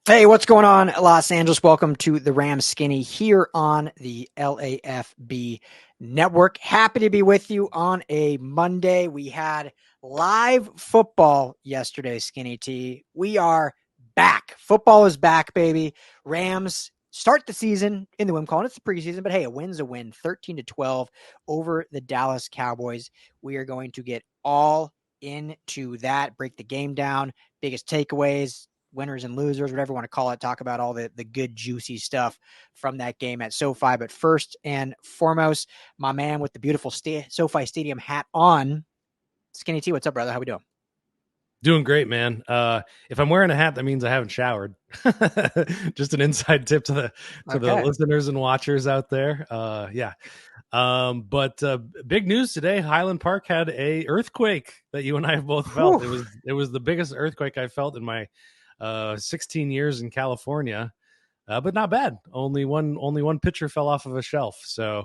Hey, what's going on, Los Angeles? Welcome to the Rams Skinny here on the LAFB network. Happy to be with you on a Monday. We had live football yesterday, Skinny T. We are back. Football is back, baby. Rams start the season in the win column. It's the preseason, but hey, a win's a win. 13-12 over the Dallas Cowboys. We are going to get all into that, break the game down, biggest takeaways, winners and losers, whatever you want to call it, talk about all the good, juicy stuff from that game at SoFi. But first and foremost, my man with the beautiful SoFi Stadium hat on, Skinny T, what's up, brother? How we doing? Doing great, man. If I'm wearing a hat, that means I haven't showered. Just an inside tip to the Okay. listeners and watchers out there. Yeah. But big news today. Highland Park had a earthquake that you and I have both felt. Whew. It was the biggest earthquake I felt in my 16 years in California. But not bad. Only one pitcher fell off of a shelf. So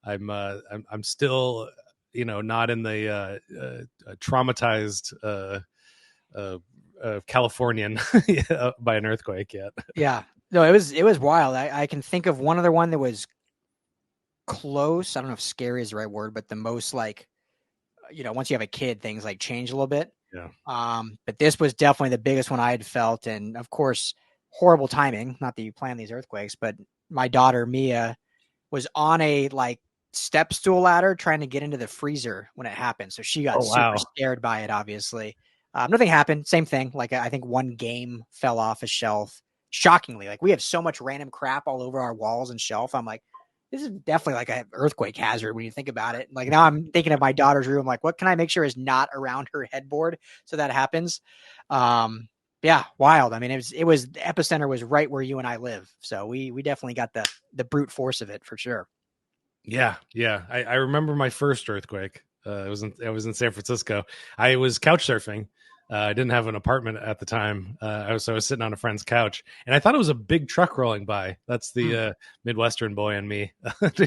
I'm still not in the traumatized Californian by an earthquake yet. Yeah. No, it was wild. I can think of one other one that was close. I don't know if scary is the right word, but the most like, once you have a kid, things like change a little bit. Yeah. But this was definitely the biggest one I had felt. And of course, horrible timing. Not that you plan these earthquakes, but my daughter, Mia, was on a like step stool ladder trying to get into the freezer when it happened. So she got Oh super wow. scared by it, obviously. Nothing happened. Same thing. Like I think one game fell off a shelf. Shockingly, like we have so much random crap all over our walls and shelf. I'm like, this is definitely like an earthquake hazard when you think about it. Like now I'm thinking of my daughter's room. Like, what can I make sure is not around her headboard so that happens? Yeah, wild. I mean, it was the epicenter was right where you and I live. So we definitely got the brute force of it for sure. Yeah, yeah. I remember my first earthquake. I was in San Francisco. I was couch surfing. I didn't have an apartment at the time. I was sitting on a friend's couch, and I thought it was a big truck rolling by. That's the Mm, Midwestern boy in me.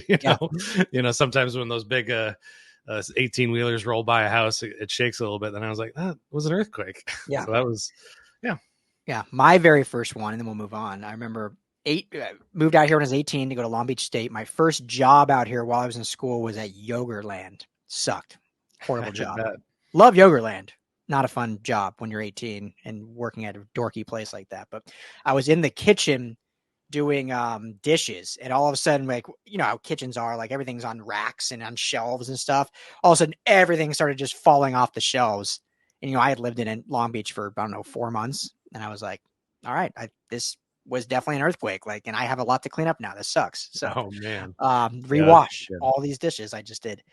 yeah, Sometimes when those big 18 wheelers roll by a house, it shakes a little bit. Then I was like, that was an earthquake. yeah, So that was, yeah. yeah. My very first one, and then we'll move on. I remember moved out here when I was 18 to go to Long Beach State. My first job out here while I was in school was at Yogurtland. Sucked. Horrible I job. bet. Love Yogurtland. Not a fun job when you're 18 and working at a dorky place like that. But I was in the kitchen doing dishes, and all of a sudden, like you know how kitchens are, like everything's on racks and on shelves and stuff. All of a sudden, everything started just falling off the shelves. And I had lived in Long Beach for I don't know 4 months, and I was like, all right, this was definitely an earthquake. Like, and I have a lot to clean up now. This sucks. So Oh man. Yeah, that's rewash good. all these dishes I just did.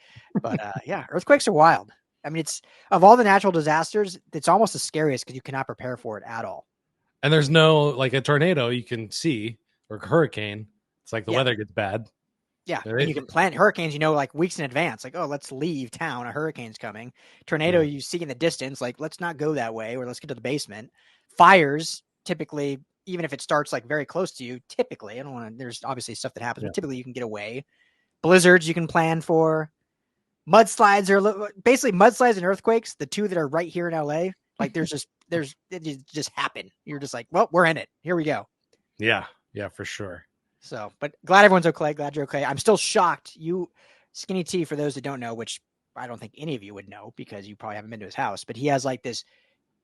But yeah, earthquakes are wild. I mean, it's of all the natural disasters, it's almost the scariest because you cannot prepare for it at all. And there's no like a tornado you can see or a hurricane. It's like the Yeah. weather gets bad. Yeah. And Right? you can plan hurricanes, like weeks in advance. Like, oh, let's leave town. A hurricane's coming. Tornado, Yeah. you see in the distance, like, let's not go that way or let's get to the basement. Fires, typically, even if it starts like very close to you, typically, I don't want to, there's obviously stuff that happens, Yeah. but typically you can get away. Blizzards you can plan for. Mudslides are basically mudslides and earthquakes, the two that are right here in LA. Like it just happen. You're just like, well, we're in it. Here we go. Yeah. Yeah, for sure. So, but glad everyone's okay. Glad you're okay. I'm still shocked. You, Skinny T, for those that don't know, which I don't think any of you would know because you probably haven't been to his house, but he has like this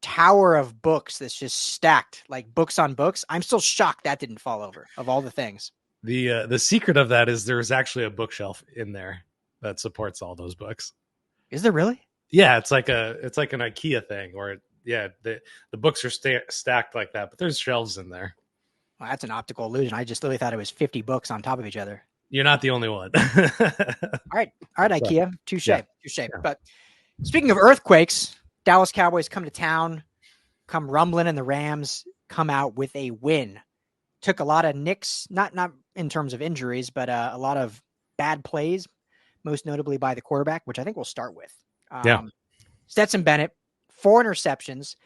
tower of books that's just stacked, like books on books. I'm still shocked that didn't fall over of all the things. The secret of that is there's actually a bookshelf in there that supports all those books. Is there really? Yeah, it's like an IKEA thing where the books are stacked like that, but there's shelves in there. Well, that's an optical illusion. I just literally thought it was 50 books on top of each other. You're not the only one. All right, So, IKEA, touche, yeah. touche. Yeah. But speaking of earthquakes, Dallas Cowboys come to town, come rumbling, and the Rams come out with a win. Took a lot of nicks, not in terms of injuries, but a lot of bad plays, most notably by the quarterback, which I think we'll start with. Yeah. Stetson Bennett, 4 interceptions,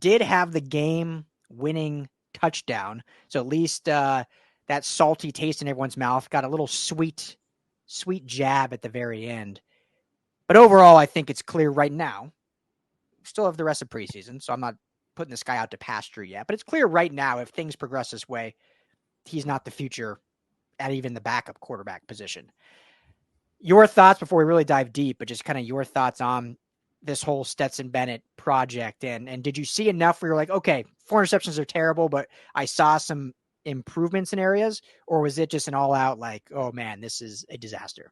did have the game-winning touchdown, so at least that salty taste in everyone's mouth got a little sweet jab at the very end. But overall, I think it's clear right now. We still have the rest of preseason, so I'm not putting this guy out to pasture yet. But it's clear right now, if things progress this way, he's not the future at even the backup quarterback position. Your thoughts before we really dive deep, but just kind of your thoughts on this whole Stetson Bennett project. And did you see enough where you're like, okay, 4 interceptions are terrible, but I saw some improvements in areas? Or was it just an all out like, oh man, this is a disaster?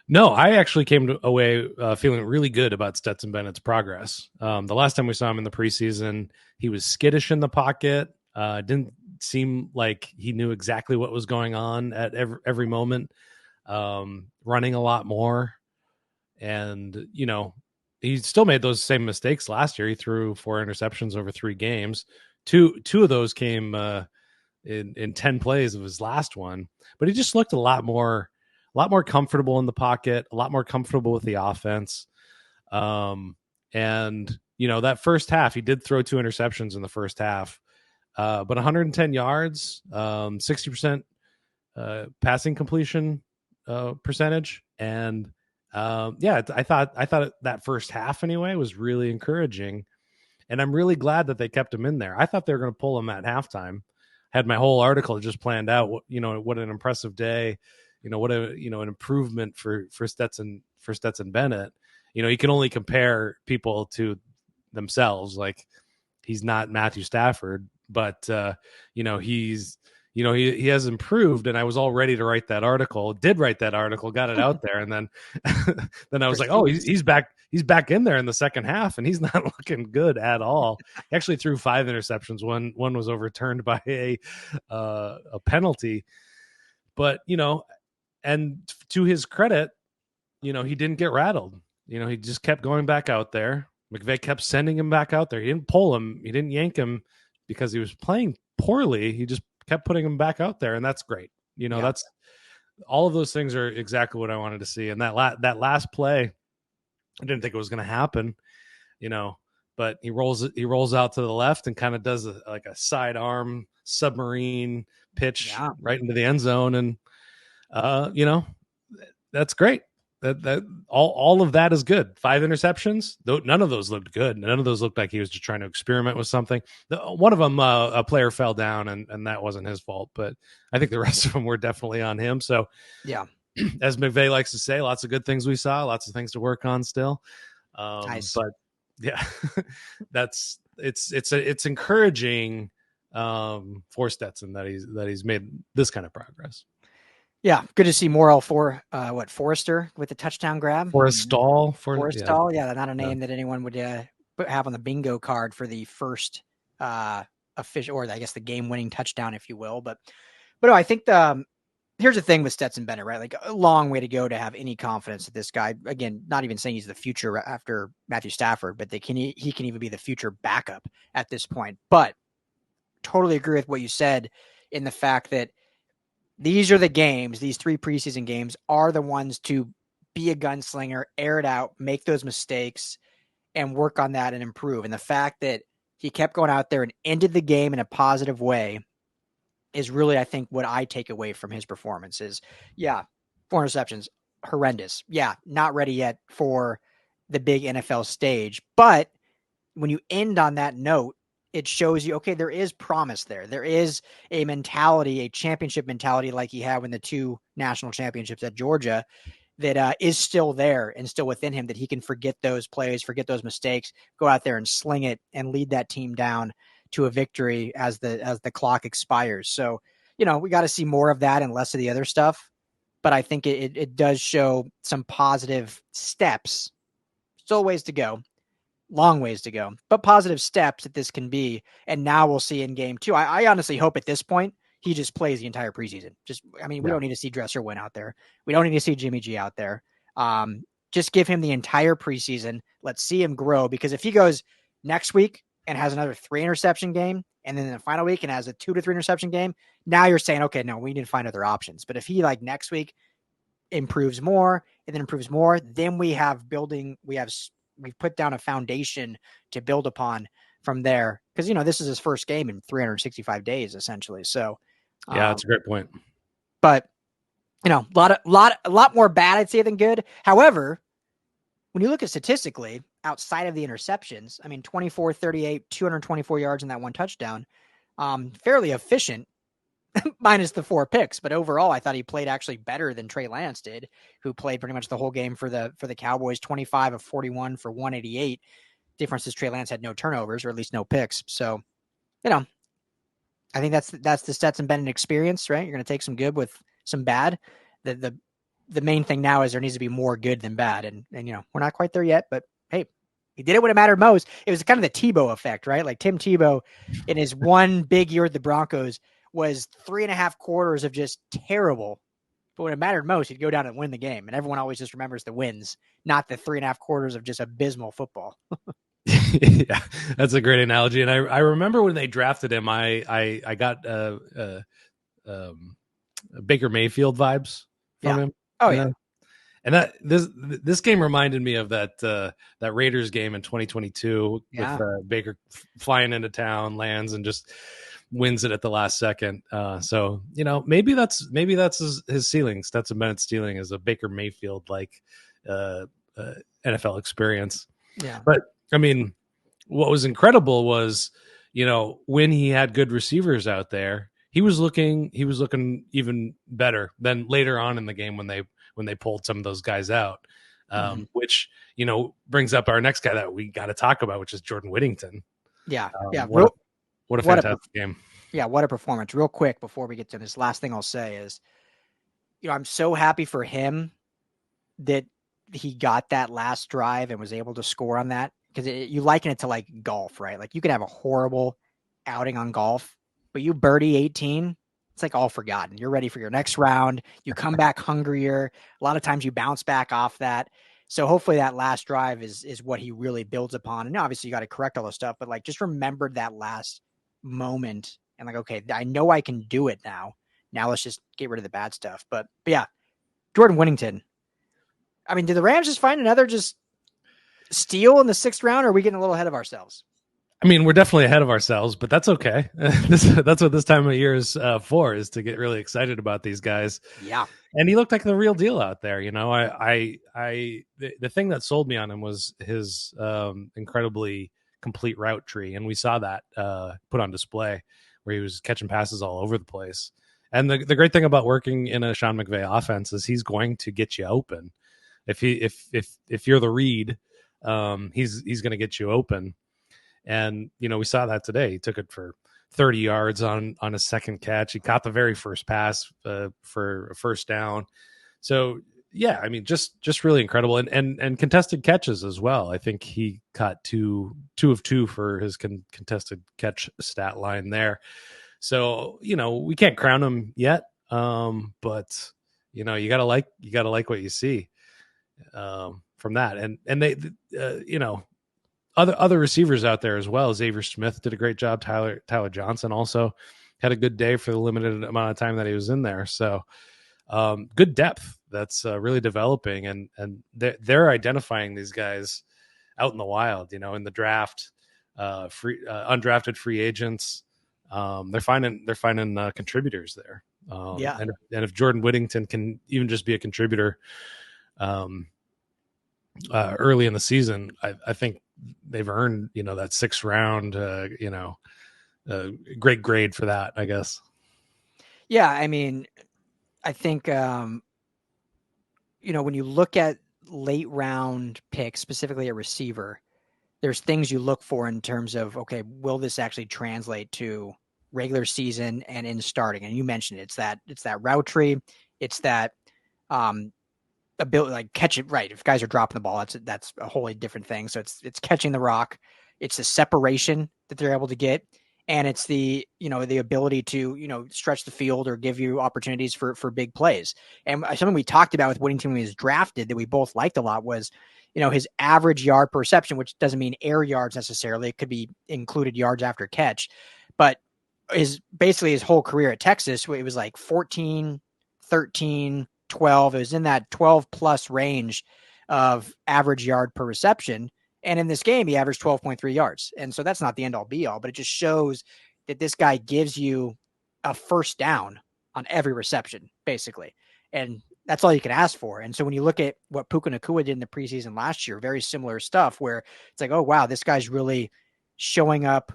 No, I actually came away feeling really good about Stetson Bennett's progress. The last time we saw him in the preseason, he was skittish in the pocket. Didn't seem like he knew exactly what was going on at every moment. Running a lot more. And, you know, he still made those same mistakes last year. He threw 4 interceptions over 3 games. Two of those came in 10 plays of his last one. But he just looked a lot more comfortable in the pocket, a lot more comfortable with the offense. And, you know, that first half, he did throw 2 interceptions in the first half, but 110 yards, 60% passing completion percentage. And I thought that first half anyway was really encouraging. And I'm really glad that they kept him in there. I thought they were going to pull him at halftime. Had my whole article just planned out. What an impressive day. What an improvement for Stetson Bennett. You can only compare people to themselves. Like, he's not Matthew Stafford, but he has improved, and I was all ready to write that article. Did write that article, got it out there, and then I was like, oh, he's back in there in the second half, and he's not looking good at all. He actually threw 5 interceptions. One was overturned by a penalty, but and to his credit, he didn't get rattled. He just kept going back out there. McVay kept sending him back out there. He didn't pull him. He didn't yank him because he was playing poorly. He just kept putting him back out there, and that's great. That's all of those things are exactly what I wanted to see. And that last play, I didn't think it was going to happen, but he rolls out to the left and kind of does a sidearm submarine pitch right into the end zone. And, that's great. That all of that is good. 5 interceptions, though none of those looked good. None of those looked like he was just trying to experiment with something. One of them, a player fell down, and that wasn't his fault. But I think the rest of them were definitely on him. So, yeah, as McVay likes to say, lots of good things we saw, lots of things to work on still. Nice. But yeah, it's encouraging for Stetson that he's made this kind of progress. Yeah, good to see Morrell for Forrester with the touchdown grab. Forrestall. Yeah, not a name that anyone would have on the bingo card for the first official, or I guess the game-winning touchdown, if you will. But no, I think here's the thing with Stetson Bennett, right? Like, a long way to go to have any confidence that this guy, again, not even saying he's the future after Matthew Stafford, but he can even be the future backup at this point. But totally agree with what you said in the fact that these are the games, these 3 preseason games are the ones to be a gunslinger, air it out, make those mistakes, and work on that and improve. And the fact that he kept going out there and ended the game in a positive way is really, I think, what I take away from his performance is, 4 interceptions, horrendous. Yeah, not ready yet for the big NFL stage. But when you end on that note, it shows you, okay, there is promise there. There is a mentality, a championship mentality like he had when the 2 national championships at Georgia that is still there and still within him, that he can forget those plays, forget those mistakes, go out there and sling it and lead that team down to a victory as the clock expires. So, we got to see more of that and less of the other stuff. But I think it does show some positive steps. Still ways to go. Long ways to go, but positive steps that this can be. And now we'll see in game 2. I honestly hope at this point he just plays the entire preseason. We don't need to see Dresser win out there. We don't need to see Jimmy G out there. Just give him the entire preseason. Let's see him grow, because if he goes next week and has another 3 interception game, and then in the final week and has a 2 to 3 interception game, now you're saying, okay, no, we need to find other options. But if he, like, next week improves more and then improves more, then we've put down a foundation to build upon from there. Because, this is his first game in 365 days, essentially. So, yeah, that's a great point. But, a lot more bad, I'd say, than good. However, when you look at statistically outside of the interceptions, I mean, 24, 38, 224 yards in that one touchdown, fairly efficient minus the 4 picks. But overall, I thought he played actually better than Trey Lance did, who played pretty much the whole game for the Cowboys, 25 of 41 for 188. Difference is Trey Lance had no turnovers, or at least no picks. So, I think that's the Stetson Bennett experience, right? You're going to take some good with some bad. The main thing now is there needs to be more good than bad, and we're not quite there yet. But hey, he did it when it mattered most. It was kind of the Tebow effect, right? Like Tim Tebow, in his one big year at the Broncos, was 3.5 quarters of just terrible. But when it mattered most, he'd go down and win the game, and everyone always just remembers the wins, not the 3.5 quarters of just abysmal football. Yeah, that's a great analogy. And I remember when they drafted him, I got Baker Mayfield vibes from him. Oh yeah. And that this game reminded me of that Raiders game in 2022 with Baker flying into town, lands, and just wins it at the last second. So maybe that's his ceiling. Stetson Bennett's ceiling is a Baker Mayfield like NFL experience. Yeah, but I mean, what was incredible was, when he had good receivers out there, he was looking even better than later on in the game when they pulled some of those guys out, which, brings up our next guy that we got to talk about, which is Jordan Whittington. Yeah. What a fantastic game. Yeah. What a performance. Real quick, before we get to this, last thing I'll say is, I'm so happy for him that he got that last drive and was able to score on that. Because you liken it to like golf, right? Like you could have a horrible outing on golf, but you birdie 18, it's like all forgotten. You're ready for your next round. You come back hungrier. A lot of times you bounce back off that. So hopefully that last drive is what he really builds upon. And obviously you got to correct all this stuff, but like just remember that last moment and like, okay, I know I can do it now. Now let's just get rid of the bad stuff. But yeah, Jordan Whittington. I mean, did the Rams just find another just steal in the 6th round, or are we getting a little ahead of ourselves? I mean, we're definitely ahead of ourselves, but that's okay. That's what this time of year is for, is to get really excited about these guys. Yeah. And he looked like the real deal out there. The thing that sold me on him was his incredibly complete route tree. And we saw that put on display where he was catching passes all over the place. And the great thing about working in a Sean McVay offense is he's going to get you open. If you're the read, he's going to get you open. And, we saw that today. He took it for 30 yards on a second catch. He caught the very first pass for a first down. So, yeah, I mean, just really incredible. And contested catches as well. I think he caught two of two for his contested catch stat line there. So, we can't crown him yet. But, you got to like what you see from that. And they, other receivers out there as well. Xavier Smith did a great job. Tyler Johnson also had a good day for the limited amount of time that he was in there. So good depth that's really developing, and they're identifying these guys out in the wild, in the draft, undrafted free agents. They're finding contributors there. And if Jordan Whittington can even just be a contributor early in the season, I think they've earned, that 6th round, great grade for that, I guess. Yeah. I mean, I think, when you look at late round picks, specifically a receiver, there's things you look for in terms of, okay, will this actually translate to regular season and in starting? And you mentioned it. It's that route tree. It's that, ability, like catch it right. If guys are dropping the ball, that's a wholly different thing. So it's catching the rock. It's the separation that they're able to get. And it's the ability to, stretch the field or give you opportunities for big plays. And something we talked about with Whittington when he was drafted that we both liked a lot was, his average yard per reception, which doesn't mean air yards necessarily. It could be included yards after catch, but basically his whole career at Texas, it was like 14, 13, 12. It was in that 12 plus range of average yard per reception. And in this game, he averaged 12.3 yards. And so that's not the end all be all, but it just shows that this guy gives you a first down on every reception, basically. And that's all you can ask for. And so when you look at what Puka Nacua did in the preseason last year, very similar stuff where it's like, oh, wow, this guy's really showing up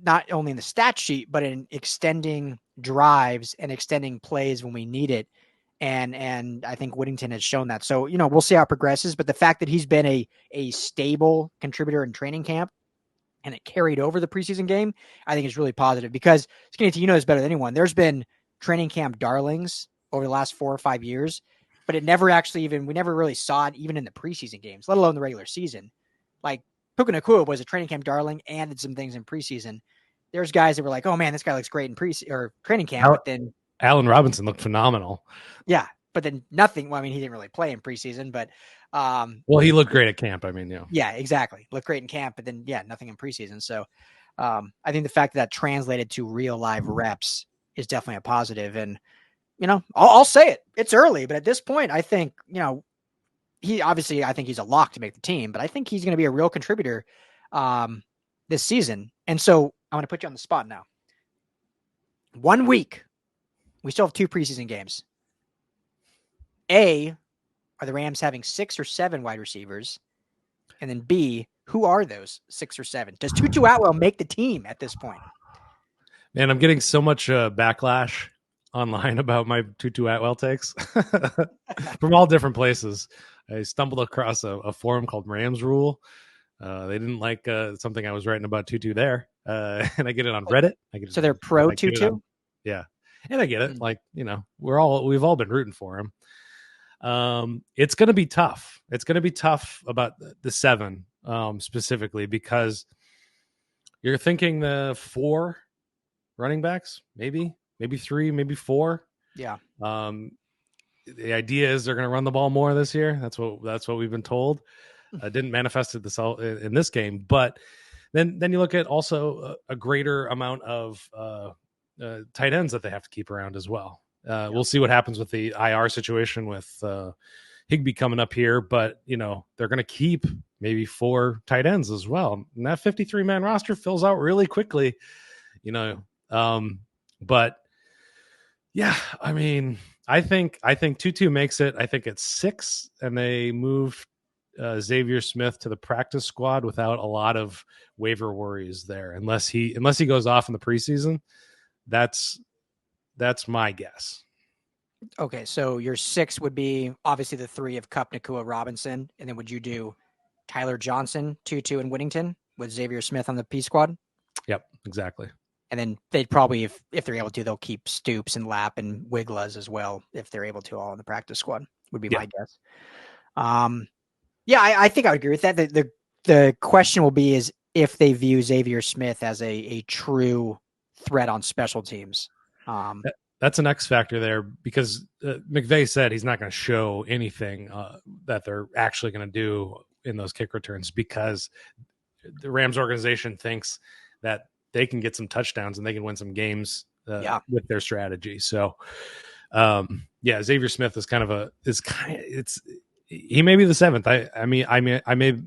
not only in the stat sheet, but in extending drives and extending plays when we need it. And I think Whittington has shown that. So, we'll see how it progresses. But the fact that he's been a stable contributor in training camp and it carried over the preseason game, I think is really positive because Skinny T, this better than anyone. There's been training camp darlings over the last 4 or 5 years, but we never really saw it even in the preseason games, let alone the regular season. Like Puka Nacua was a training camp darling and did some things in preseason. There's guys that were like, oh man, this guy looks great in training camp, but then Allen Robinson looked phenomenal. Yeah, but then nothing. Well, I mean, he didn't really play in preseason, but he looked great at camp. Yeah, exactly. Looked great in camp, but then nothing in preseason. So I think the fact that translated to real live reps is definitely a positive. And I'll say it. It's early, but at this point, I think I think he's a lock to make the team, but I think he's going to be a real contributor this season. And so I'm going to put you on the spot now. 1 week. We still have 2 preseason games. A, are the Rams having 6 or 7 wide receivers? And then B, who are those 6 or 7? Does Tutu Atwell make the team at this point? Man, I'm getting so much backlash online about my Tutu Atwell takes from all different places. I stumbled across a forum called Rams Rule. They didn't like something I was writing about Tutu there. And I get it on Reddit. So they're pro Tutu? Yeah. And I get it. Like, we've all been rooting for him. It's going to be tough. It's going to be tough about the 7 specifically because you're thinking the 4 running backs, maybe 3, maybe 4. Yeah. The idea is they're going to run the ball more this year. That's what we've been told. Didn't manifest this all in this game, but then you look at also a greater amount of tight ends that they have to keep around as well. We'll see what happens with the IR situation with Higbee coming up here, but they're going to keep maybe 4 tight ends as well. And that 53-man roster fills out really quickly, but yeah, I mean, I think Tutu makes it. I think it's 6, and they move Xavier Smith to the practice squad without a lot of waiver worries there, unless he goes off in the preseason. That's my guess. Okay, so your 6 would be obviously the 3 of Kupp, Nacua, Robinson, and then would you do Tyler Johnson, Tutu, and Whittington with Xavier Smith on the P squad? Yep, exactly. And then they'd probably, if they're able to, they'll keep Stoops and Lapp and Wiglas as well, if they're able to, all in the practice squad, would be my guess. I think I would agree with that. The question will be is if they view Xavier Smith as a true threat on special teams. That's an X factor there because McVay said he's not going to show anything that they're actually going to do in those kick returns because the Rams organization thinks that they can get some touchdowns and they can win some games with their strategy. So, Xavier Smith is he may be the 7th.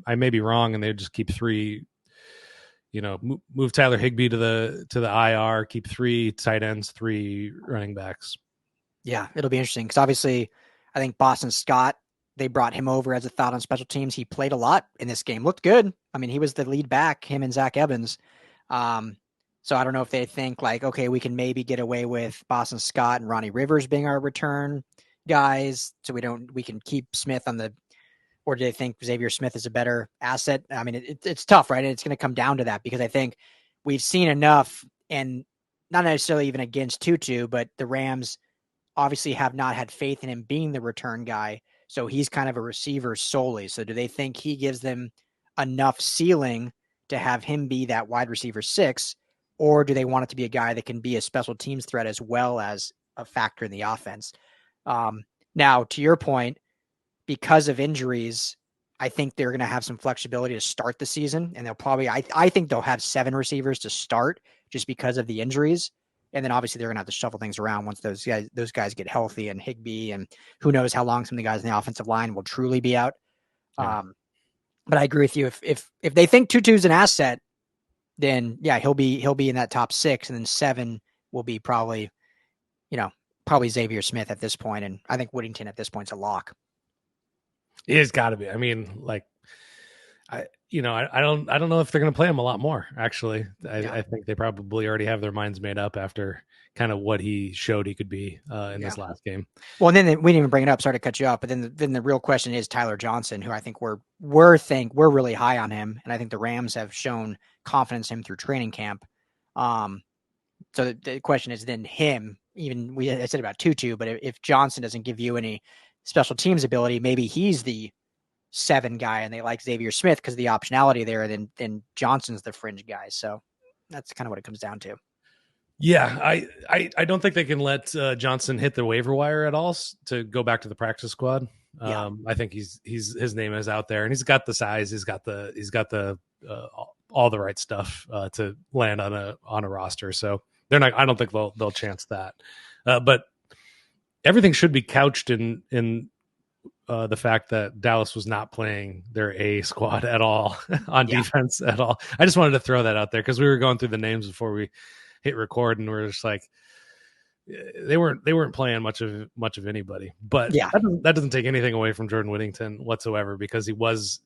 I may be wrong, and they just keep 3. Move Tyler Higbee to the IR, keep 3 tight ends, 3 running backs. Yeah, it'll be interesting because obviously I think Boston Scott, they brought him over as a thought on special teams. He played a lot in this game, looked good. I mean, he was the lead back, him and Zach Evans. So I don't know if they think like, okay, we can maybe get away with Boston Scott and Ronnie Rivers being our return guys. So we can keep Smith on the, or do they think Xavier Smith is a better asset? I mean, it's tough, right? And it's going to come down to that because I think we've seen enough, and not necessarily even against Tutu, but the Rams obviously have not had faith in him being the return guy. So he's kind of a receiver solely. So do they think he gives them enough ceiling to have him be that wide receiver 6, or do they want it to be a guy that can be a special teams threat as well as a factor in the offense? Now, to your point, because of injuries, I think they're going to have some flexibility to start the season, and they'll probably, I think they'll have 7 receivers to start just because of the injuries. And then obviously they're going to have to shuffle things around once those guys get healthy, and Higbee, and who knows how long some of the guys in the offensive line will truly be out. Yeah. But I agree with you. If they think Tutu's an asset, then he'll be in that top 6, and then 7 will be probably, probably Xavier Smith at this point, and I think Whittington at this point is a lock. It's got to be. I mean, like, I don't know if they're going to play him a lot more. Actually, I think they probably already have their minds made up after kind of what he showed he could be in this last game. Well, and then we didn't even bring it up. Sorry to cut you off, but then the real question is Tyler Johnson, who I think we're really high on him, and I think the Rams have shown confidence in him through training camp. So the question is then him. Even I said about Tutu, but if Johnson doesn't give you any special teams ability, maybe he's the 7 guy, and they like Xavier Smith because of the optionality there. Then Johnson's the fringe guy. So that's kind of what it comes down to. Yeah, I don't think they can let Johnson hit the waiver wire at all to go back to the practice squad. I think his name is out there, and he's got the size, he's got the all the right stuff to land on a roster. So they're not. I don't think they'll chance that. But everything should be couched in the fact that Dallas was not playing their A squad at all on defense at all. I just wanted to throw that out there because we were going through the names before we hit record, and we're just like, they weren't playing much of anybody. But that doesn't take anything away from Jordan Whittington whatsoever, because he was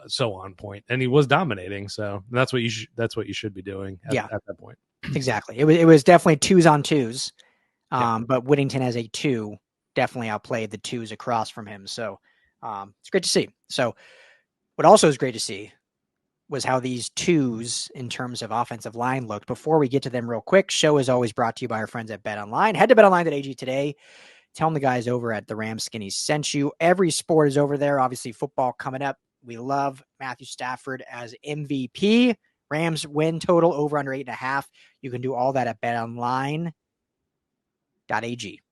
so on point and he was dominating. So that's what you should be doing at that point. Exactly. It was definitely 2s on 2s. But Whittington as a 2 definitely outplayed the 2s across from him. So it's great to see. So what also is great to see was how these 2s in terms of offensive line looked. Before we get to them real quick, show is always brought to you by our friends at BetOnline. Head to betonline.ag today. Tell them the guys over at the Ram Skinny sent you. Every sport is over there. Obviously, football coming up. We love Matthew Stafford as MVP. Rams win total over under 8.5. You can do all that at betonline.ag.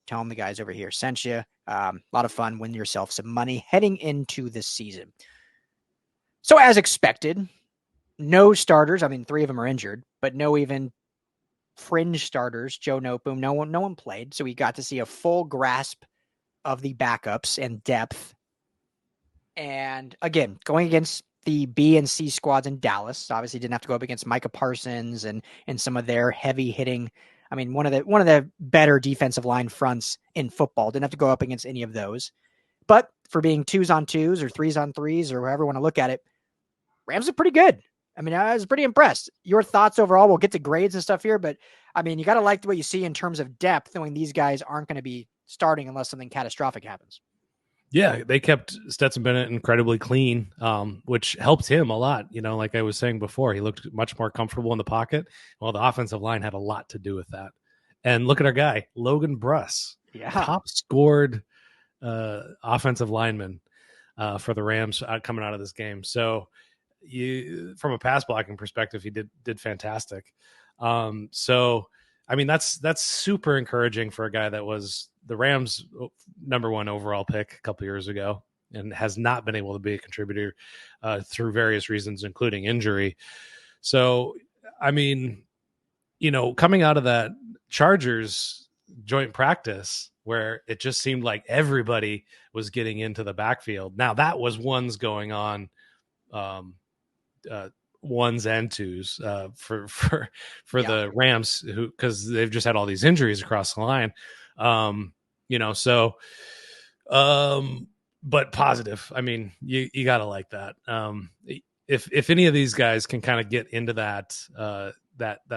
Tell them the guys over here sent you. A lot of fun. Win yourself some money heading into this season. So as expected, no starters. I mean, 3 of them are injured, but no even fringe starters. Joe Noteboom, no one played. So we got to see a full grasp of the backups and depth. And again, going against the B and C squads in Dallas, obviously didn't have to go up against Micah Parsons and some of their heavy hitting. I mean, one of the better defensive line fronts in football. Didn't have to go up against any of those. But for being 2s on 2s or 3s on 3s or however you want to look at it, Rams are pretty good. I mean, I was pretty impressed. Your thoughts overall? We'll get to grades and stuff here, but I mean, you got to like what you see in terms of depth, knowing these guys aren't going to be starting unless something catastrophic happens. Yeah, they kept Stetson Bennett incredibly clean, which helped him a lot. You know, like I was saying before, he looked much more comfortable in the pocket. Well, the offensive line had a lot to do with that. And look at our guy, Logan Bruss, top scored offensive lineman for the Rams coming out of this game. So from a pass blocking perspective, he did fantastic. So I mean, that's super encouraging for a guy that was the Rams' #1 overall pick a couple years ago and has not been able to be a contributor through various reasons, including injury. So, I mean, you know, coming out of that Chargers joint practice where it just seemed like everybody was getting into the backfield. Now that was ones going on, 1s and 2s for the Rams, because they've just had all these injuries across the line. You know, so but positive. I mean, you gotta like that. If any of these guys can kind of get into that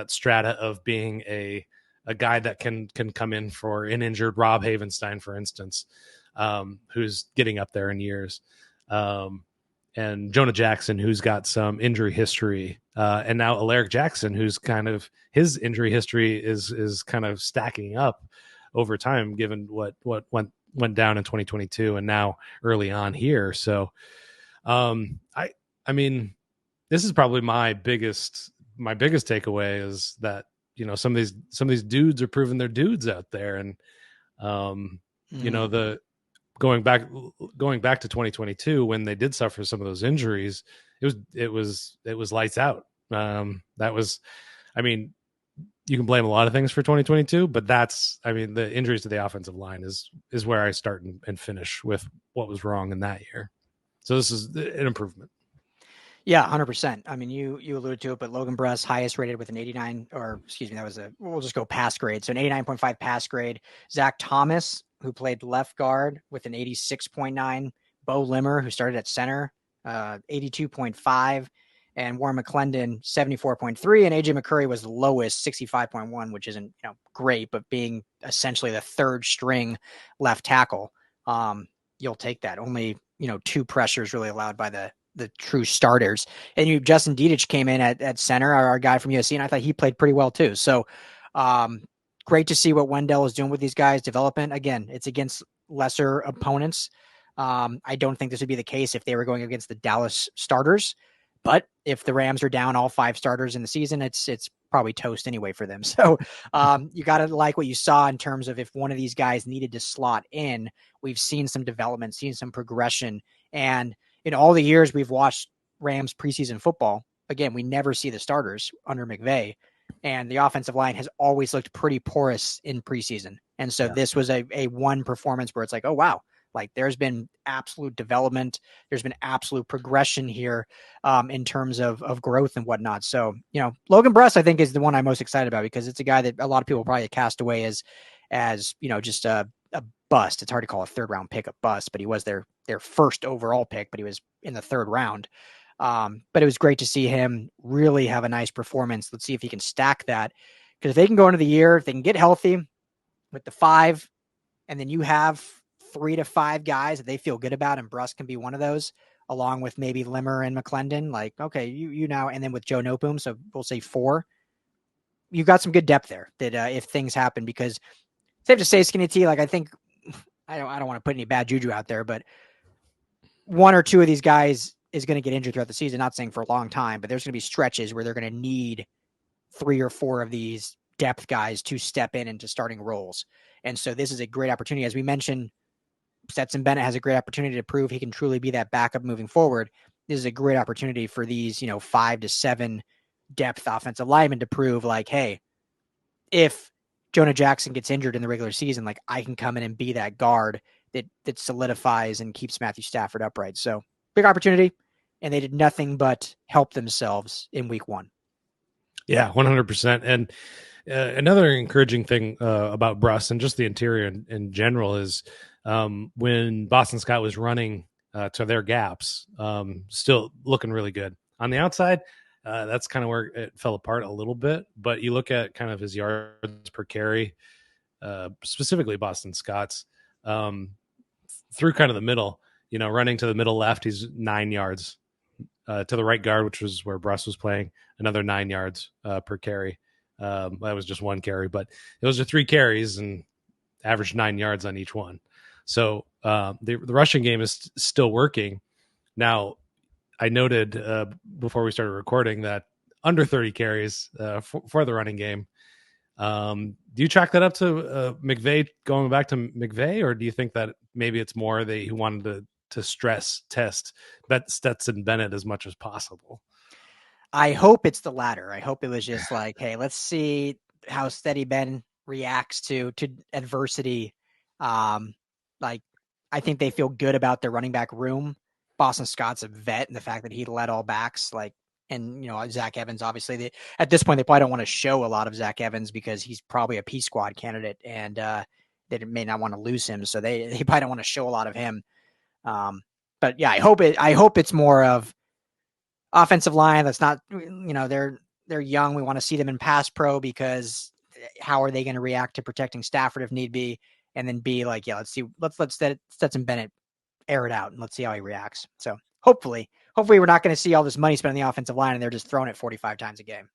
strata of being a guy that can come in for an injured Rob Havenstein, for instance, who's getting up there in years, and Jonah Jackson, who's got some injury history, and now Alaric Jackson, who's kind of his injury history is kind of stacking up over time, given what went down in 2022 and now early on here. So, I mean, this is probably my biggest takeaway is that, you know, some of these dudes are proving they're dudes out there, and you know, going back to 2022 when they did suffer some of those injuries, it was lights out. That was, I mean, you can blame a lot of things for 2022, but the injuries to the offensive line is where I start and finish with what was wrong in that year. So this is an improvement. Yeah, 100%. I mean, you alluded to it, but Logan Bruss, highest rated with an 89, or excuse me, we'll just go pass grade. So an 89.5 pass grade. Zach Thomas, who played left guard with an 86.9. Bo Limmer, who started at center, 82.5. And Warren McClendon, 74.3. And AJ McCurry was the lowest, 65.1, which isn't, great, but being essentially the third string left tackle, you'll take that. Only, two pressures really allowed by the true starters. And Justin Dedich came in at center, our guy from USC, and I thought he played pretty well too. So great to see what Wendell is doing with these guys' development. Again, it's against lesser opponents. I don't think this would be the case if they were going against the Dallas starters. But if the Rams are down all 5 starters in the season, it's probably toast anyway for them. So you got to like what you saw in terms of if one of these guys needed to slot in, we've seen some development, seen some progression. And in all the years we've watched Rams preseason football, again, we never see the starters under McVay. And the offensive line has always looked pretty porous in preseason. And so this was a one performance where it's like, oh, wow. Like there's been absolute development. There's been absolute progression here in terms of growth and whatnot. So, Logan Bruss, I think, is the one I'm most excited about because it's a guy that a lot of people probably cast away as just a bust. It's hard to call a third round pick a bust, but he was their first overall pick, but he was in the third round. But it was great to see him really have a nice performance. Let's see if he can stack that, because if they can go into the year, if they can get healthy with the 5, and then you have 3 to 5 guys that they feel good about, and Bruss can be one of those, along with maybe Limmer and McClendon. Like, okay, you now, and then with Joe Noteboom, so we'll say 4. You've got some good depth there that if things happen, because safe to say, Skinny T, like I think I don't want to put any bad juju out there, but 1 or 2 of these guys is going to get injured throughout the season. Not saying for a long time, but there's going to be stretches where they're going to need 3 or 4 of these depth guys to step in into starting roles. And so this is a great opportunity. As we mentioned, Stetson Bennett has a great opportunity to prove he can truly be that backup moving forward. This is a great opportunity for these, 5 to 7 depth offensive linemen to prove like, hey, if Jonah Jackson gets injured in the regular season, like I can come in and be that guard that solidifies and keeps Matthew Stafford upright. So big opportunity, and they did nothing but help themselves in week 1. Yeah, 100%. And another encouraging thing about Bruss and just the interior in general is when Boston Scott was running to their gaps, still looking really good. On the outside, that's kind of where it fell apart a little bit. But you look at kind of his yards per carry, specifically Boston Scott's, through kind of the middle, running to the middle left, he's 9 yards. To the right guard, which was where Bruss was playing, another 9 yards per carry. That was just 1 carry, but those are 3 carries and averaged 9 yards on each one. So the rushing game is still working. Now, I noted before we started recording that under 30 carries for the running game. Do you chalk that up to McVay, going back to McVay, or do you think that maybe it's more he wanted to stress test Stetson Bennett as much as possible? I hope it's the latter. I hope it was just like, hey, let's see how steady Ben reacts to adversity. Like I think they feel good about their running back room. Boston Scott's a vet, and the fact that he led all backs, and Zach Evans, obviously at this point, they probably don't want to show a lot of Zach Evans because he's probably a P squad candidate, and they may not want to lose him. So they probably don't want to show a lot of him. But yeah, I hope it's more of offensive line. That's not, they're young. We want to see them in pass pro because how are they going to react to protecting Stafford if need be? And then be like, yeah, let's let Stetson Bennett air it out and let's see how he reacts. So hopefully we're not going to see all this money spent on the offensive line and they're just throwing it 45 times a game.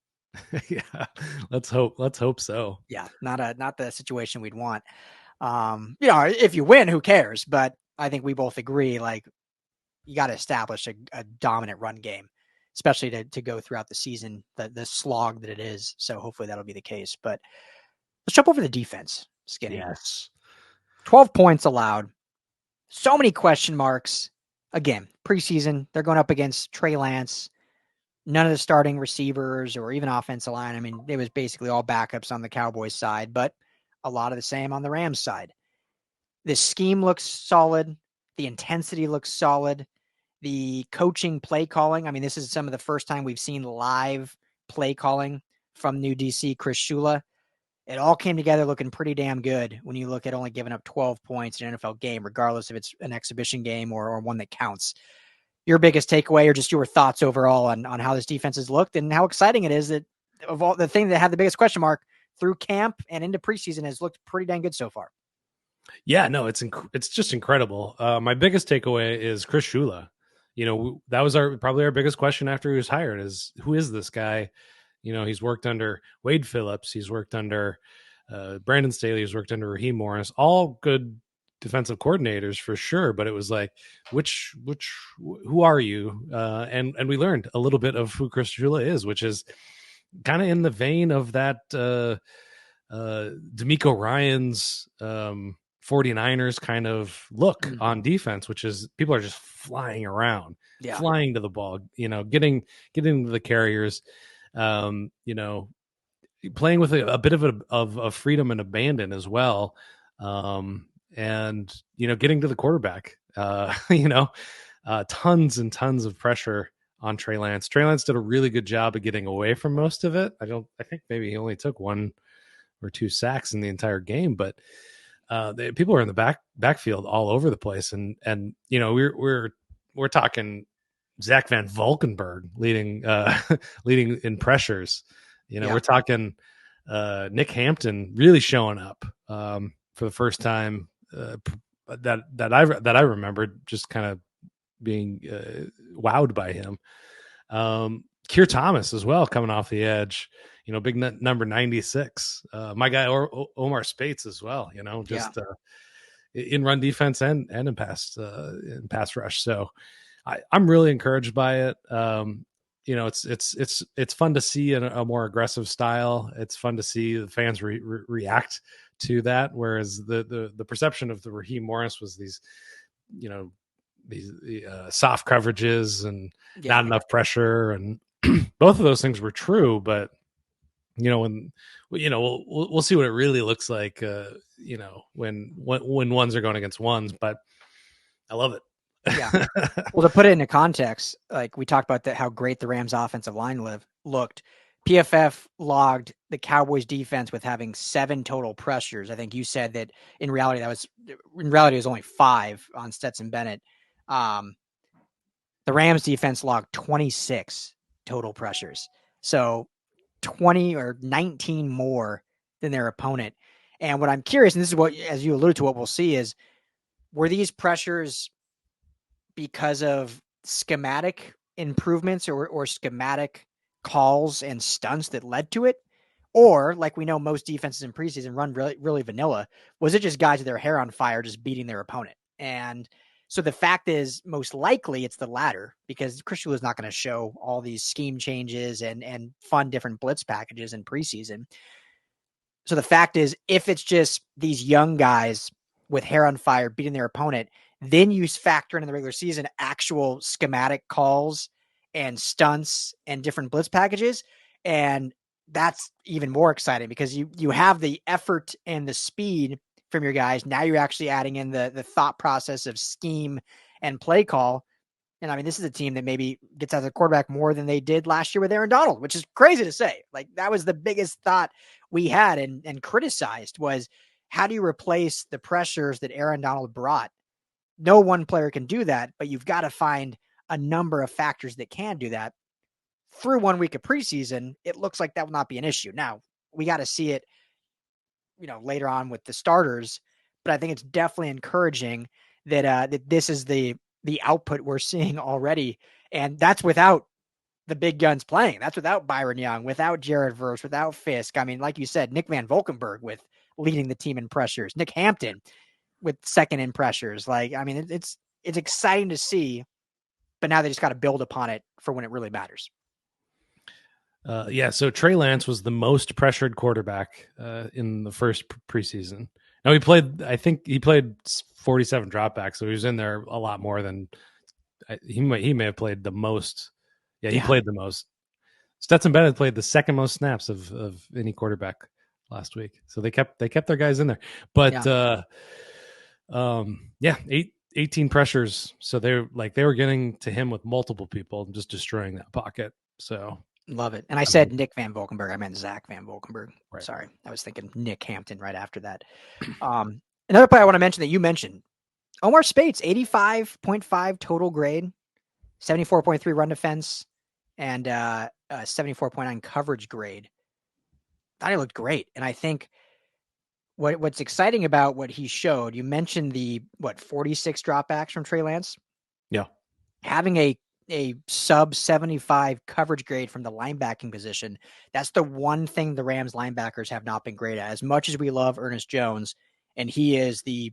Yeah, let's hope so. Yeah, not the situation we'd want. If you win, who cares? But I think we both agree, like, you got to establish a dominant run game, especially to go throughout the season, the slog that it is. So hopefully that'll be the case. But let's jump over the defense, Skinny. Yes. 12 points allowed. So many question marks. Again, preseason, they're going up against Trey Lance. None of the starting receivers or even offensive line. I mean, it was basically all backups on the Cowboys side, but a lot of the same on the Rams side. The scheme looks solid. The intensity looks solid. the coaching play calling. I mean, this is some of the first time we've seen live play calling from new DC Chris Shula. It all came together looking pretty damn good when you look at only giving up 12 points in an NFL game, regardless if it's an exhibition game or one that counts. Your biggest takeaway or just your thoughts overall on how this defense has looked and how exciting it is that of all the thing that had the biggest question mark through camp and into preseason has looked pretty dang good so far. Yeah, no, it's just incredible. My biggest takeaway is Chris Shula. That was probably our biggest question after he was hired is who is this guy? He's worked under Wade Phillips. He's worked under Brandon Staley. He's worked under Raheem Morris, all good defensive coordinators for sure. But it was like, who are you? And we learned a little bit of who Chris Shula is, which is kind of in the vein of that D'Amico Ryans 49ers kind of look on defense, which is people are just flying around, flying to the ball, getting to the carriers, playing with a bit of freedom and abandon as well. And getting to the quarterback, tons and tons of pressure on Trey Lance. Trey Lance did a really good job of getting away from most of it. I think maybe he only took 1 or 2 sacks in the entire game, but people are in the backfield all over the place. And we're talking Zach Van Valkenburg leading in pressures. We're talking Nick Hampton really showing up for the first time that I remembered, just kind of being wowed by him. Keir Thomas as well coming off the edge, big number 96. My guy Omar Spates as well, in run defense and in pass rush. So I'm really encouraged by it. It's fun to see a more aggressive style. It's fun to see the fans react to that. Whereas the perception of the Raheem Morris was these soft coverages and not enough pressure, and both of those things were true. But we'll see what it really looks like. When ones are going against ones, but I love it. Yeah. Well, to put it into context, like we talked about how great the Rams offensive line looked. PFF logged the Cowboys defense with having 7 total pressures. I think you said that in reality, it was only 5 on Stetson Bennett. The Rams defense logged 26 total pressures. So 20 or 19 more than their opponent. And what I'm curious, and this is what, as you alluded to, what we'll see is, were these pressures because of schematic improvements or schematic calls and stunts that led to it? Or, like we know most defenses in preseason run really, really vanilla, was it just guys with their hair on fire just beating their opponent? And so the fact is, most likely it's the latter, because Chris Shula is not going to show all these scheme changes and fun different blitz packages in preseason. So the fact is, if it's just these young guys with hair on fire beating their opponent, then you factor in the regular season actual schematic calls and stunts and different blitz packages. And that's even more exciting because you have the effort and the speed from your guys. Now you're actually adding in the thought process of scheme and play call. And I mean, this is a team that maybe gets out the quarterback more than they did last year with Aaron Donald, which is crazy to say. Like, that was the biggest thought we had and criticized was, how do you replace the pressures that Aaron Donald brought? No one player can do that, but you've got to find a number of factors that can do that. Through 1 week of preseason, it looks like that will not be an issue. Now, we got to see it, later on with the starters, but I think it's definitely encouraging that that this is the output we're seeing already, and that's without the big guns playing. That's without Byron Young, without Jared Verse, without Fisk. I mean, like you said, Nick Van Valkenburg with leading the team in pressures, Nick Hampton with second in pressures. Like, I mean, it's exciting to see, but now they just got to build upon it for when it really matters. So Trey Lance was the most pressured quarterback in the first preseason. Now I think he played 47 dropbacks, so he was in there a lot more than he may have played the most. Yeah, he played the most. Stetson Bennett played the second most snaps of any quarterback last week. So they kept their guys in there. But 18 pressures. So they were getting to him with multiple people and just destroying that pocket. So love it. And I said Nick Van Valkenburg. I meant Zach Van Valkenburg. Right. Sorry. I was thinking Nick Hampton right after that. Another player I want to mention that you mentioned, Omar Spates, 85.5 total grade, 74.3 run defense, and 74.9 coverage grade. Thought he looked great. And I think what's exciting about what he showed, you mentioned the 46 dropbacks from Trey Lance. Yeah. Having a sub 75 coverage grade from the linebacking position, that's the one thing the Rams linebackers have not been great at. As much as we love Ernest Jones, and he is the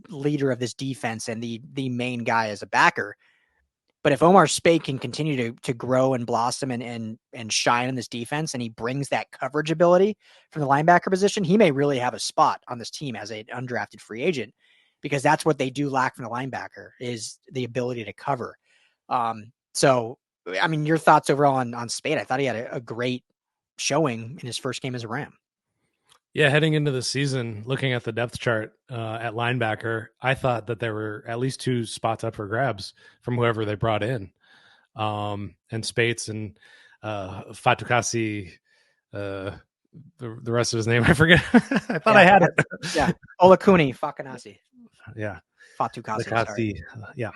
leader of this defense and the main guy as a backer. But if Omar Speight can continue to grow and blossom and shine in this defense, and he brings that coverage ability from the linebacker position, he may really have a spot on this team as an undrafted free agent, because that's what they do lack from the linebacker, is the ability to cover. So, I mean, your thoughts overall on Speight? I thought he had a great showing in his first game as a Ram. Yeah, heading into the season, looking at the depth chart at linebacker, I thought that there were at least 2 spots up for grabs from whoever they brought in. And Spates and Fatukasi, the rest of his name, I forget. I thought I had it. Yeah, Olakuni Fakanasi. Yeah, Fatukasi. Yeah.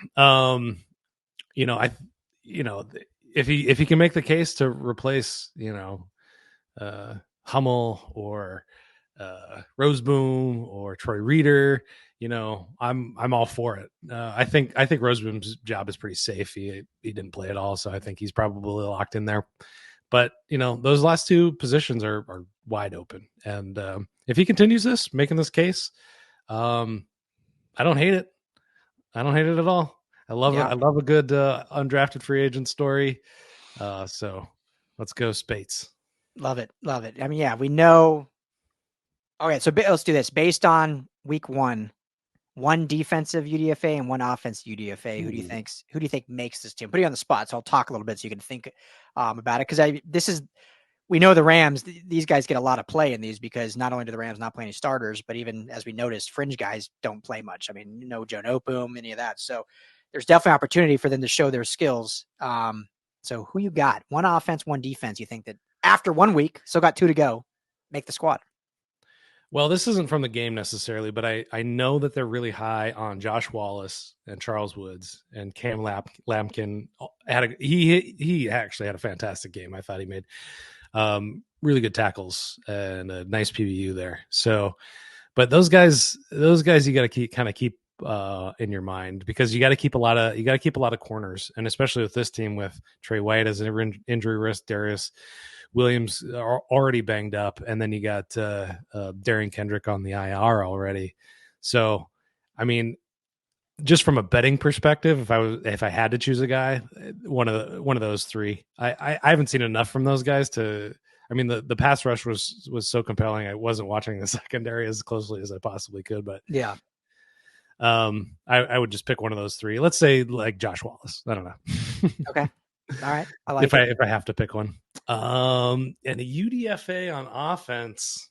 If he can make the case to replace, Hummel or Roseboom or Troy Reeder, I'm all for it. I think Roseboom's job is pretty safe. He didn't play at all, so I think he's probably locked in there. But those last 2 positions are wide open, and if he continues making this case, I don't hate it. I don't hate it at all. I love it. I love a good undrafted free agent story. So let's go Spates. Love it. I mean, yeah, we know. Okay, so let's do this. Based on week 1, 1 defensive UDFA and 1 offensive UDFA, who do you think makes this team? Put you on the spot, so I'll talk a little bit so you can think about it. Because we know the Rams, these guys get a lot of play in these, because not only do the Rams not play any starters, but even as we noticed, fringe guys don't play much. I mean, no Joe Noteboom, any of that. So there's definitely opportunity for them to show their skills. So who you got? 1 offense, 1 defense. You think that after 1 week, still got 2 to go, make the squad? Well, this isn't from the game necessarily, but I know that they're really high on Josh Wallace and Charles Woods, and Cam Lampkin he actually had a fantastic game. I thought he made really good tackles and a nice PBU there. So, but those guys you got to keep in your mind, because you got to keep a lot of corners, and especially with this team with Trey White as an injury risk, Darius Williams are already banged up, and then you got Darian Kendrick on the IR already. So, I mean, just from a betting perspective, if I had to choose a guy, one of those 3, I haven't seen enough from those guys to. I mean, the pass rush was so compelling. I wasn't watching the secondary as closely as I possibly could, but yeah. I would just pick one of those 3. Let's say like Josh Wallace. I don't know. Okay. All right. I like if I have to pick one. And a UDFA on offense.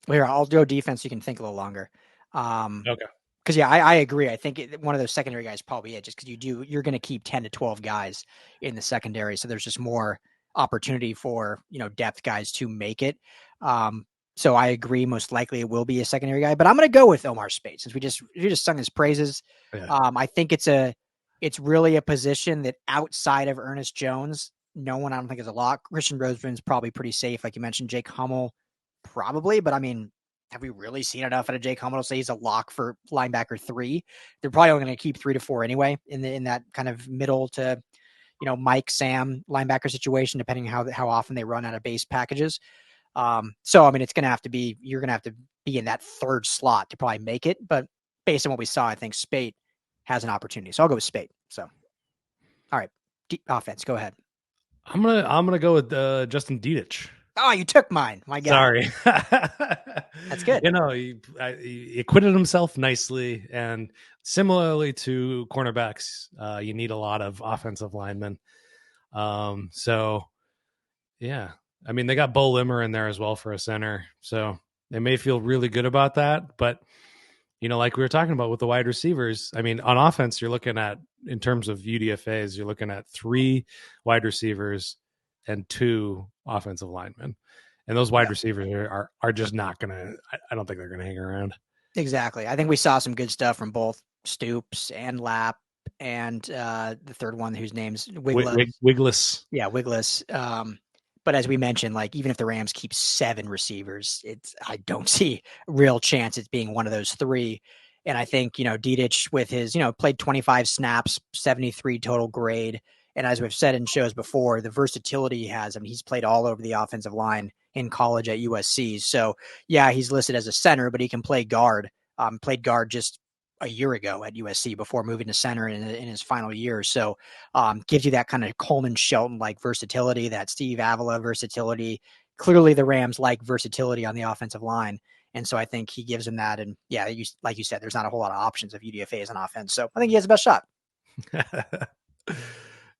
Well, here, I'll do defense. You can think a little longer. Okay. Because I agree. I think one of those secondary guys probably just because you're going to keep 10 to 12 guys in the secondary, so there's just more opportunity for depth guys to make it. So I agree. Most likely it will be a secondary guy, but I'm going to go with Omar Speight since we just sung his praises. Yeah. I think it's really a position that outside of Ernest Jones, no one I don't think is a lock. Christian Roseboom's probably pretty safe, like you mentioned. Jake Hummel probably, but I mean, have we really seen enough out of Jake Hummel to say he's a lock for linebacker 3? They're probably only going to keep 3 to 4 anyway in that kind of middle to Mike Sam linebacker situation, depending how often they run out of base packages. So I mean, you're going to have to be in that 3rd slot to probably make it. But based on what we saw, I think Speight has an opportunity. So I'll go with Speight. So, all right, offense, go ahead. I'm gonna go with Justin Dietich. Oh, you took mine. My God. Sorry. That's good. He acquitted himself nicely, and similarly to cornerbacks, you need a lot of offensive linemen. So yeah, I mean, they got Bo Limmer in there as well for a center, so they may feel really good about that. But like we were talking about with the wide receivers, I mean, on offense, you're looking at, in terms of UDFAs, you're looking at 3 wide receivers and 2 offensive linemen. And those wide receivers are just not going to, I don't think they're going to hang around. Exactly. I think we saw some good stuff from both Stoops and Lapp and the third one whose name's Wigless. Yeah, Wigless. But as we mentioned, like even if the Rams keep 7 receivers, I don't see real chance it's being one of those 3. And I think, Dedich with his, played 25 snaps, 73 total grade. And as we've said in shows before, the versatility he has, I mean, he's played all over the offensive line in college at USC. So yeah, he's listed as a center, but he can play guard. Played guard just a year ago at USC before moving to center in his final year. So gives you that kind of Coleman Shelton-like versatility, that Steve Avila versatility. Clearly the Rams like versatility on the offensive line. And so I think he gives him that. And yeah, like you said, there's not a whole lot of options of UDFAs on offense. So I think he has the best shot.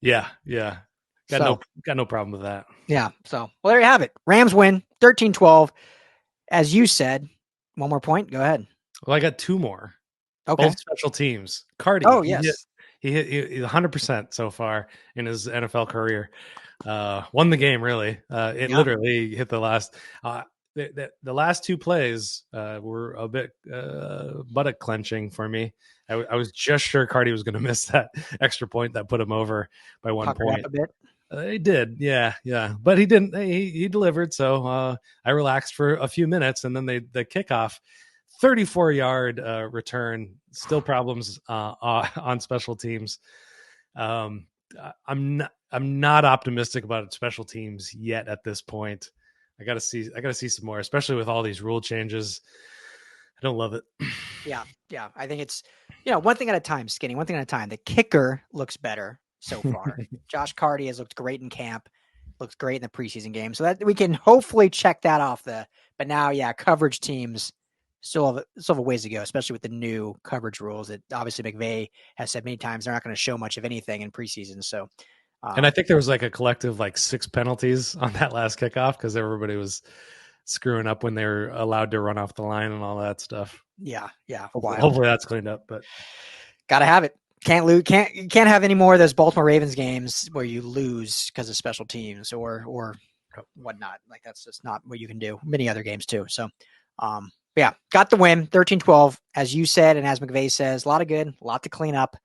Yeah. Got no problem with that. Yeah. So, well, there you have it. Rams win 13-12. As you said, one more point. Go ahead. Well, I got 2 more. Okay. Both special teams. Cardi. Oh, yes. He hit 100% so far in his NFL career. Won the game, really. Literally hit the last. The last 2 plays were a bit buttock clenching for me. I was just sure Cardi was going to miss that extra point that put him over by 1 point. A bit. He did, yeah, but he didn't. He delivered, so I relaxed for a few minutes, and then the kickoff, 34-yard return, still problems on special teams. I'm not optimistic about special teams yet at this point. I gotta see some more, especially with all these rule changes. I don't love it. Yeah. I think it's one thing at a time, Skinny. One thing at a time. The kicker looks better so far. Josh Cardi has looked great in camp, looks great in the preseason game. So that we can hopefully check that off but now, coverage teams still have a ways to go, especially with the new coverage rules that obviously McVay has said many times they're not going to show much of anything in preseason. So, and I think there was like a collective 6 penalties on that last kickoff because everybody was screwing up when they were allowed to run off the line and all that stuff. Yeah. Hopefully that's cleaned up, but gotta have it. Can't lose. Can't have any more of those Baltimore Ravens games where you lose because of special teams or whatnot. Like that's just not what you can do. Many other games too. So, got the win, 13-12, as you said, and as McVay says, a lot of good, a lot to clean up.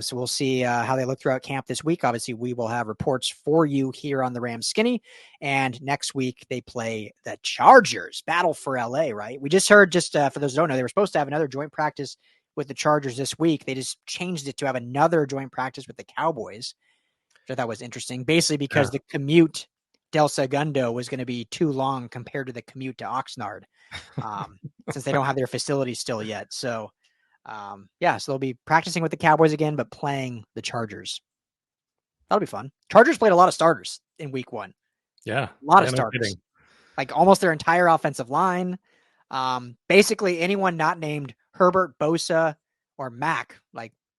So we'll see how they look throughout camp this week. Obviously, we will have reports for you here on the Rams Skinny. And next week, they play the Chargers. Battle for LA, right? We just heard, for those who don't know, they were supposed to have another joint practice with the Chargers this week. They just changed it to have another joint practice with the Cowboys, which I thought was interesting. Basically, because the commute Del Segundo was going to be too long compared to the commute to Oxnard, since they don't have their facilities still yet. So, so they'll be practicing with the Cowboys again, but playing the Chargers. That'll be fun. Chargers played a lot of starters in week 1. Yeah. A lot of starters. Like almost their entire offensive line. Basically anyone not named Herbert, Bosa, or Mack,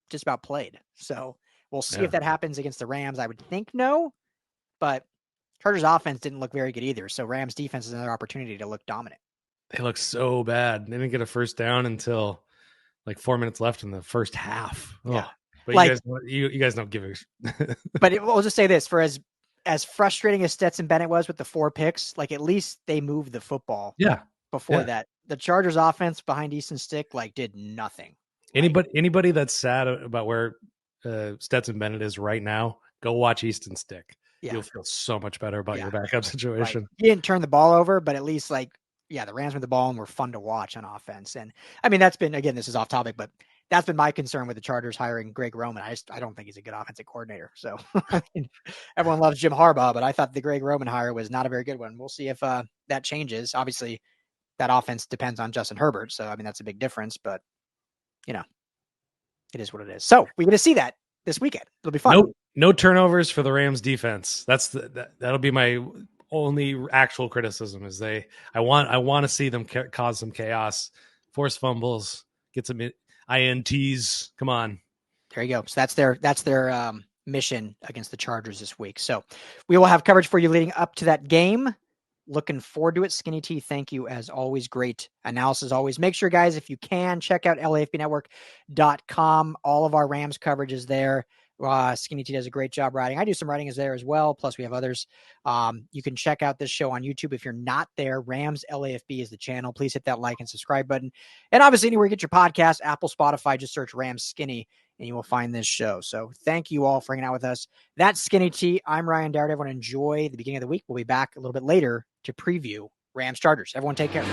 just about played. So we'll see if that happens against the Rams. I would think no, but Chargers offense didn't look very good either. So Rams defense is another opportunity to look dominant. They look so bad. They didn't get a first down until 4 minutes left in the first half. Yeah. But you guys don't give a But we'll just say this, for as frustrating as Stetson Bennett was with the 4 picks, at least they moved the football. Yeah. Before that, the Chargers offense behind Easton Stick did nothing. Anybody that's sad about where Stetson Bennett is right now, go watch Easton Stick. Yeah. You'll feel so much better about your backup situation. Right. He didn't turn the ball over, but at least the Rams with the ball and were fun to watch on offense. And I mean, that's been, again, this is off topic, but that's been my concern with the Chargers hiring Greg Roman. I don't think he's a good offensive coordinator. So I mean, everyone loves Jim Harbaugh, but I thought the Greg Roman hire was not a very good one. We'll see if that changes. Obviously, that offense depends on Justin Herbert. So, I mean, that's a big difference, but it is what it is. So we're going to see that this weekend. It'll be fun. No turnovers for the Rams defense. That'll be my only actual criticism is I want to see them cause some chaos, force fumbles, get some INTs. Come on. There you go. So that's their mission against the Chargers this week. So we will have coverage for you leading up to that game. looking forward to it. Skinny T, thank you as always. Great analysis always. Make sure, guys, if you can, check out LAFBnetwork.com. All of our Rams coverage is there. Skinny T does a great job writing. I do some writing is there as well. Plus we have others. You can check out this show on YouTube. If you're not there, Rams LAFB is the channel. Please hit that like and subscribe button. And obviously anywhere you get your podcast, Apple, Spotify, just search Rams Skinny and you will find this show. So thank you all for hanging out with us. That's Skinny T. I'm Ryan Dowd. Everyone enjoy the beginning of the week. We'll be back a little bit later to preview Rams Chargers. Everyone take care.